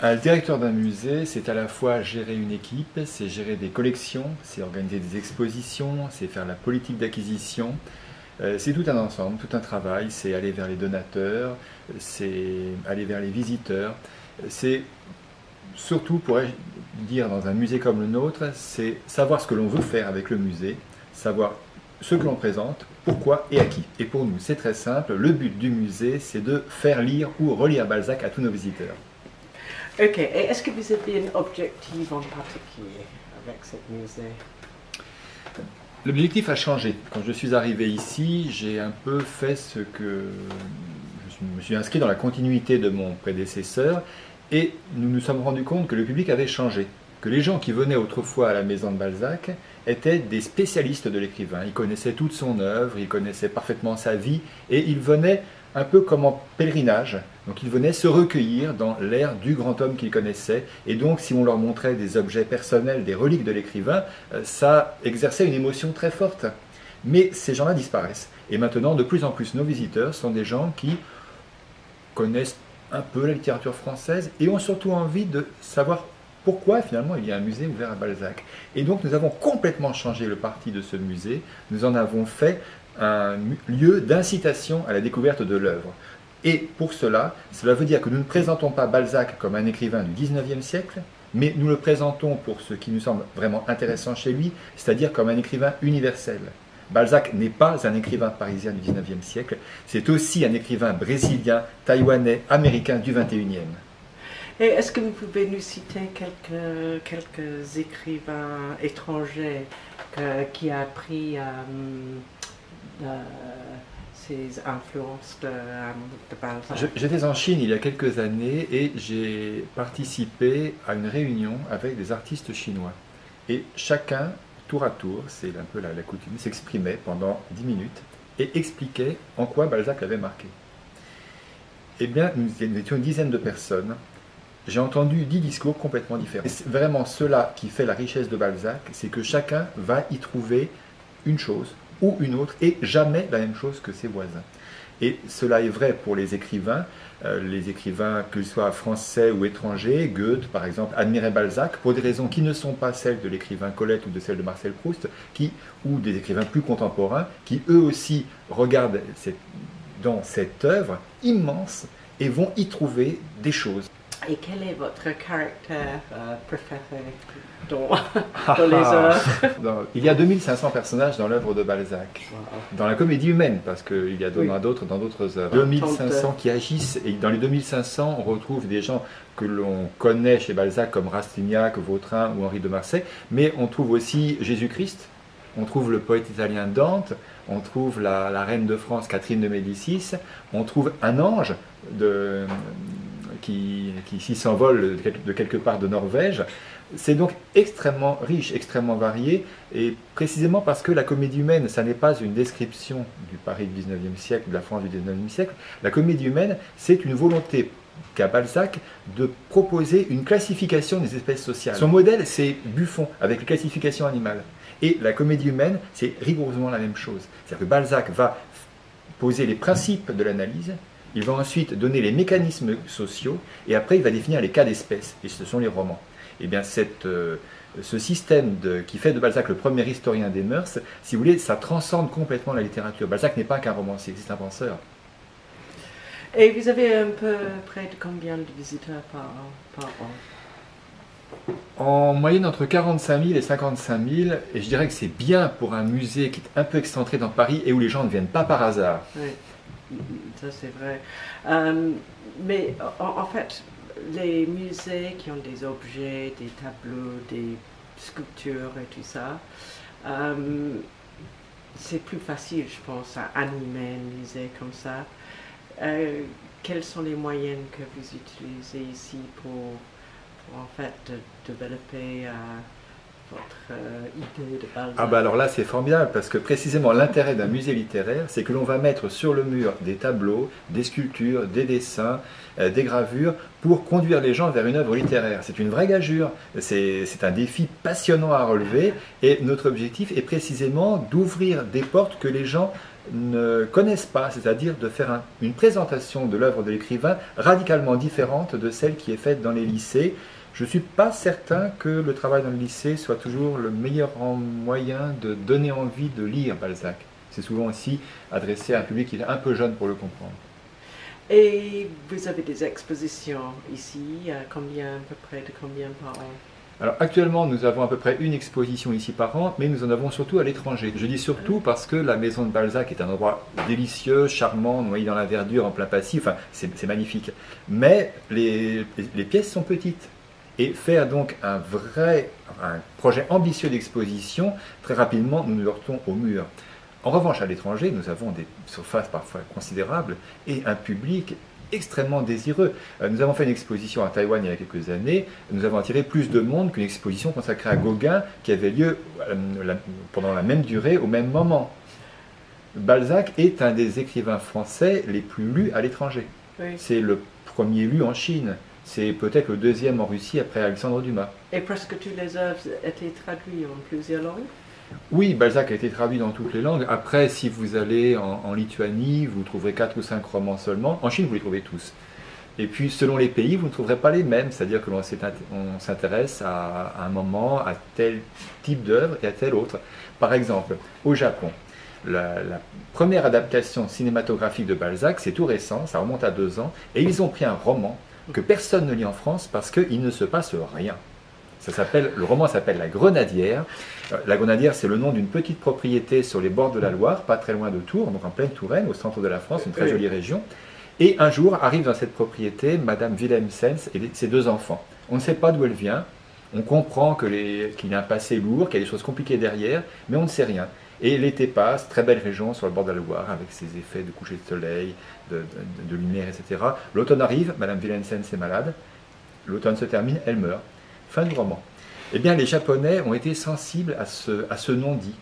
Un directeur d'un musée, c'est à la fois gérer une équipe, c'est gérer des collections, c'est organiser des expositions, c'est faire la politique d'acquisition. C'est tout un ensemble, tout un travail, c'est aller vers les donateurs, c'est aller vers les visiteurs. C'est surtout, pour dire dans un musée comme le nôtre, c'est savoir ce que l'on veut faire avec le musée, savoir ce que l'on présente, pourquoi et à qui. Et pour nous, c'est très simple, le but du musée, c'est de faire lire ou relire Balzac à tous nos visiteurs. Ok, et est-ce que vous avez un objectif en particulier avec ce musée? L'objectif a changé. Quand je suis arrivé ici, j'ai un peu fait ce que... Je me suis inscrit dans la continuité de mon prédécesseur et nous nous sommes rendus compte que le public avait changé. Que les gens qui venaient autrefois à la maison de Balzac étaient des spécialistes de l'écrivain. Ils connaissaient toute son œuvre, ils connaissaient parfaitement sa vie et ils venaient un peu comme en pèlerinage. Donc ils venaient se recueillir dans l'ère du grand homme qu'ils connaissaient. Et donc si on leur montrait des objets personnels, des reliques de l'écrivain, ça exerçait une émotion très forte. Mais ces gens-là disparaissent. Et maintenant, de plus en plus, nos visiteurs sont des gens qui connaissent un peu la littérature française et ont surtout envie de savoir pourquoi finalement il y a un musée ouvert à Balzac. Et donc nous avons complètement changé le parti de ce musée. Nous en avons fait un lieu d'incitation à la découverte de l'œuvre. Et pour cela veut dire que nous ne présentons pas Balzac comme un écrivain du XIXe siècle, mais nous le présentons pour ce qui nous semble vraiment intéressant chez lui, c'est-à-dire comme un écrivain universel. Balzac n'est pas un écrivain parisien du XIXe siècle, c'est aussi un écrivain brésilien, taïwanais, américain du XXIe. Et est-ce que vous pouvez nous citer quelques écrivains étrangers qui ont pris ces influences de Balzac? J'étais en Chine il y a quelques années et j'ai participé à une réunion avec des artistes chinois. Et chacun, tour à tour, c'est un peu la coutume, s'exprimait pendant 10 minutes et expliquait en quoi Balzac l'avait marqué. Eh bien, nous étions une dizaine de personnes. J'ai entendu 10 discours complètement différents. C'est vraiment cela qui fait la richesse de Balzac, c'est que chacun va y trouver une chose ou une autre, et jamais la même chose que ses voisins. Et cela est vrai pour les écrivains qu'ils soient français ou étrangers. Goethe, par exemple, admirait Balzac pour des raisons qui ne sont pas celles de l'écrivain Colette ou de celles de Marcel Proust, ou des écrivains plus contemporains, qui eux aussi regardent dans cette œuvre immense et vont y trouver des choses. Et quel est votre caractère préféré dans les œuvres? Il y a 2500 personnages dans l'œuvre de Balzac. Wow. Dans la comédie humaine, parce qu'il y a d'autres dans d'autres œuvres. 2500 qui agissent, et dans les 2500, on retrouve des gens que l'on connaît chez Balzac, comme Rastignac, Vautrin ou Henri de Marsay, mais on trouve aussi Jésus-Christ, on trouve le poète italien Dante, on trouve la reine de France, Catherine de Médicis, on trouve un ange qui s'envole de quelque part de Norvège. C'est donc extrêmement riche, extrêmement varié, et précisément parce que la comédie humaine, ça n'est pas une description du Paris du XIXe siècle, de la France du XIXe siècle. La comédie humaine, c'est une volonté qu'a Balzac de proposer une classification des espèces sociales. Son modèle, c'est Buffon, avec la classification animale. Et la comédie humaine, c'est rigoureusement la même chose. C'est-à-dire que Balzac va poser les principes de l'analyse, il va ensuite donner les mécanismes sociaux, et après il va définir les cas d'espèces, et ce sont les romans. Et bien ce système qui fait de Balzac le premier historien des mœurs, si vous voulez, ça transcende complètement la littérature. Balzac n'est pas qu'un romancier, c'est un penseur. Et vous avez un peu près de combien de visiteurs par an? En moyenne entre 45 000 et 55 000, et je dirais que c'est bien pour un musée qui est un peu excentré dans Paris et où les gens ne viennent pas par hasard. Oui, ça c'est vrai. Mais en fait, les musées qui ont des objets, des tableaux, des sculptures et tout ça, c'est plus facile, je pense, à animer un musée comme ça. Quels sont les moyens que vous utilisez ici pour en fait développer votre idée de Balzac? Ah bah alors là c'est formidable parce que précisément l'intérêt d'un musée littéraire, c'est que l'on va mettre sur le mur des tableaux, des sculptures, des dessins, des gravures pour conduire les gens vers une œuvre littéraire. C'est une vraie gageure, c'est un défi passionnant à relever et notre objectif est précisément d'ouvrir des portes que les gens ne connaissent pas, c'est-à-dire de faire une présentation de l'œuvre de l'écrivain radicalement différente de celle qui est faite dans les lycées. Je ne suis pas certain que le travail dans le lycée soit toujours le meilleur moyen de donner envie de lire Balzac. C'est souvent aussi adressé à un public qui est un peu jeune pour le comprendre. Et vous avez des expositions ici, à peu près de combien par an? Alors actuellement, nous avons à peu près une exposition ici par an, mais nous en avons surtout à l'étranger. Je dis surtout parce que la maison de Balzac est un endroit délicieux, charmant, noyé dans la verdure, en plein Passy, enfin c'est magnifique. Mais les pièces sont petites. Et faire donc un projet ambitieux d'exposition, très rapidement, nous nous heurtons au mur. En revanche, à l'étranger, nous avons des surfaces parfois considérables et un public extrêmement désireux. Nous avons fait une exposition à Taïwan il y a quelques années. Nous avons attiré plus de monde qu'une exposition consacrée à Gauguin qui avait lieu pendant la même durée, au même moment. Balzac est un des écrivains français les plus lus à l'étranger. Oui. C'est le premier lu en Chine. C'est peut-être le deuxième en Russie après Alexandre Dumas. Et presque toutes les œuvres étaient traduites en plusieurs langues? Oui, Balzac a été traduit dans toutes les langues. Après, si vous allez en Lituanie, vous trouverez 4 ou 5 romans seulement. En Chine, vous les trouvez tous. Et puis, selon les pays, vous ne trouverez pas les mêmes. C'est-à-dire que l'on s'intéresse à un moment, à tel type d'œuvre et à tel autre. Par exemple, au Japon, la première adaptation cinématographique de Balzac, c'est tout récent, ça remonte à 2 ans. Et ils ont pris un roman que personne ne lit en France parce qu'il ne se passe rien. Le roman s'appelle La Grenadière. La Grenadière, c'est le nom d'une petite propriété sur les bords de la Loire, pas très loin de Tours, donc en pleine Touraine, au centre de la France, une très jolie région. Et un jour arrive dans cette propriété Madame Wilhelm Sens et ses 2 enfants. On ne sait pas d'où elle vient, on comprend qu'il y a un passé lourd, qu'il y a des choses compliquées derrière, mais on ne sait rien. Et l'été passe, très belle région sur le bord de la Loire, avec ses effets de coucher de soleil, de lumière, etc. L'automne arrive, Madame Wilhelm Sens est malade, l'automne se termine, elle meurt. Fin du roman. Eh bien, les Japonais ont été sensibles à ce non-dit,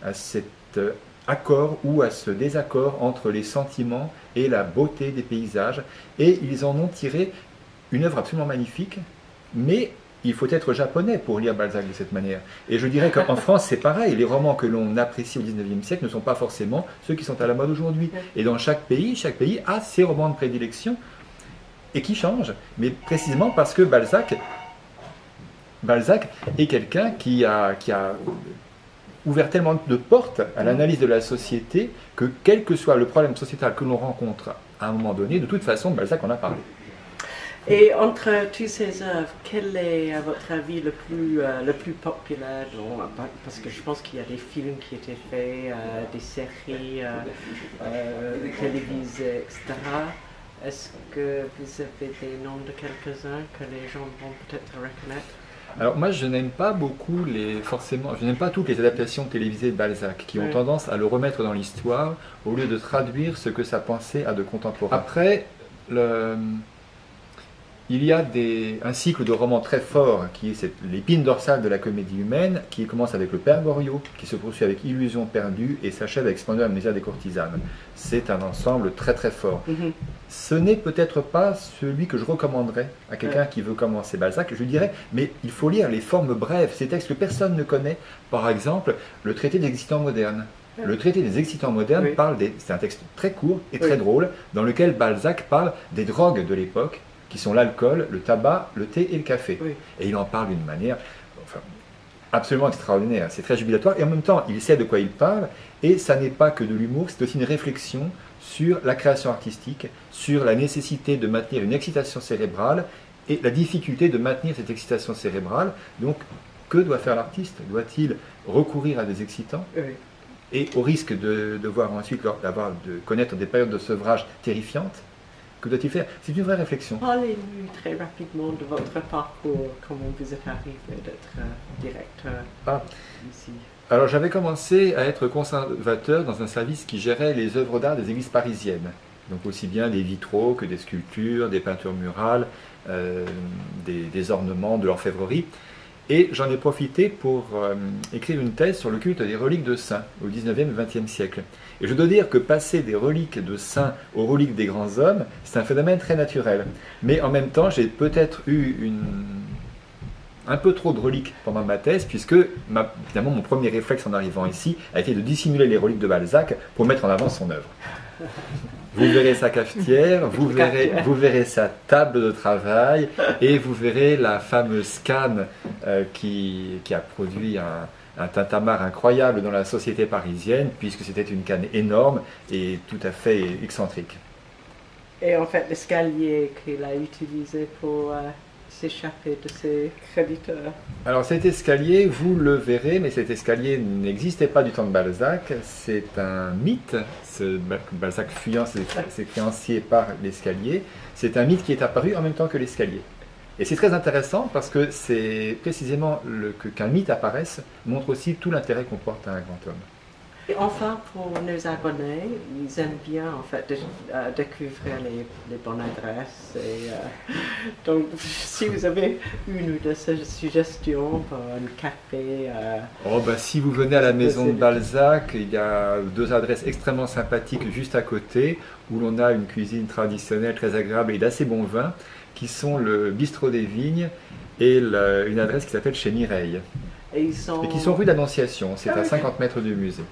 à cet accord ou à ce désaccord entre les sentiments et la beauté des paysages, et ils en ont tiré une œuvre absolument magnifique, mais il faut être japonais pour lire Balzac de cette manière. Et je dirais qu'en France, c'est pareil, les romans que l'on apprécie au XIXe siècle ne sont pas forcément ceux qui sont à la mode aujourd'hui. Et dans chaque pays a ses romans de prédilection, et qui changent, mais précisément parce que Balzac est quelqu'un qui a ouvert tellement de portes à l'analyse de la société que quel que soit le problème sociétal que l'on rencontre à un moment donné, de toute façon, Balzac en a parlé. Et entre toutes ces œuvres, quel est, à votre avis, le plus populaire? Parce que je pense qu'il y a des films qui étaient faits, des séries télévisées, etc. Est-ce que vous avez des noms de quelques-uns que les gens vont peut-être reconnaître? Alors moi je n'aime pas beaucoup je n'aime pas toutes les adaptations télévisées de Balzac qui ont tendance à le remettre dans l'histoire au lieu de traduire ce que sa pensée a de contemporain. Après, il y a un cycle de romans très fort qui est l'épine dorsale de la comédie humaine, qui commence avec Le Père Goriot, qui se poursuit avec Illusion perdue et s'achève avec Splendeur et amnésia des courtisanes. C'est un ensemble très très fort. Ce n'est peut-être pas celui que je recommanderais à quelqu'un qui veut commencer Balzac. Je lui dirais, mais il faut lire les formes brèves, ces textes que personne ne connaît. Par exemple, le traité des excitants modernes. Le traité des excitants modernes c'est un texte très court et très drôle, dans lequel Balzac parle des drogues de l'époque, qui sont l'alcool, le tabac, le thé et le café. Et il en parle d'une manière absolument extraordinaire. C'est très jubilatoire et en même temps, il sait de quoi il parle et ça n'est pas que de l'humour, c'est aussi une réflexion sur la création artistique, sur la nécessité de maintenir une excitation cérébrale et la difficulté de maintenir cette excitation cérébrale. Donc, que doit faire l'artiste? Doit-il recourir à des excitants? Et au risque de devoir ensuite de connaître des périodes de sevrage terrifiantes, que doit-il faire? C'est une vraie réflexion. Parlez-nous très rapidement de votre parcours, comment vous êtes arrivé d'être directeur ici. Alors j'avais commencé à être conservateur dans un service qui gérait les œuvres d'art des églises parisiennes. Donc aussi bien des vitraux que des sculptures, des peintures murales, des ornements, de l'orfèvrerie. Et j'en ai profité pour écrire une thèse sur le culte des reliques de saints au XIXe et XXe siècle. Et je dois dire que passer des reliques de saints aux reliques des grands hommes, c'est un phénomène très naturel. Mais en même temps, j'ai peut-être eu un peu trop de reliques pendant ma thèse, puisque finalement mon premier réflexe en arrivant ici a été de dissimuler les reliques de Balzac pour mettre en avant son œuvre. Vous verrez sa cafetière, vous verrez sa table de travail et vous verrez la fameuse canne qui a produit un tintamarre incroyable dans la société parisienne, puisque c'était une canne énorme et tout à fait excentrique. Et en fait, l'escalier qu'il a utilisé pour s'échapper de ses créditeurs. Alors cet escalier, vous le verrez, mais cet escalier n'existait pas du temps de Balzac, c'est un mythe, Balzac fuyant ses créanciers par l'escalier, c'est un mythe qui est apparu en même temps que l'escalier. Et c'est très intéressant parce que c'est précisément qu'un mythe apparaisse montre aussi tout l'intérêt qu'on porte à un grand homme. Et enfin, pour nos abonnés, ils aiment bien en fait découvrir les bonnes adresses. Et, donc, si vous avez une ou deux suggestions pour un café... si vous venez à la maison de Balzac, il y a 2 adresses extrêmement sympathiques juste à côté, où l'on a une cuisine traditionnelle très agréable et d'assez bons vins, qui sont le Bistrot des Vignes et une adresse qui s'appelle chez Mireille. Et qui sont rue d'Annonciation, c'est à 50 mètres du musée.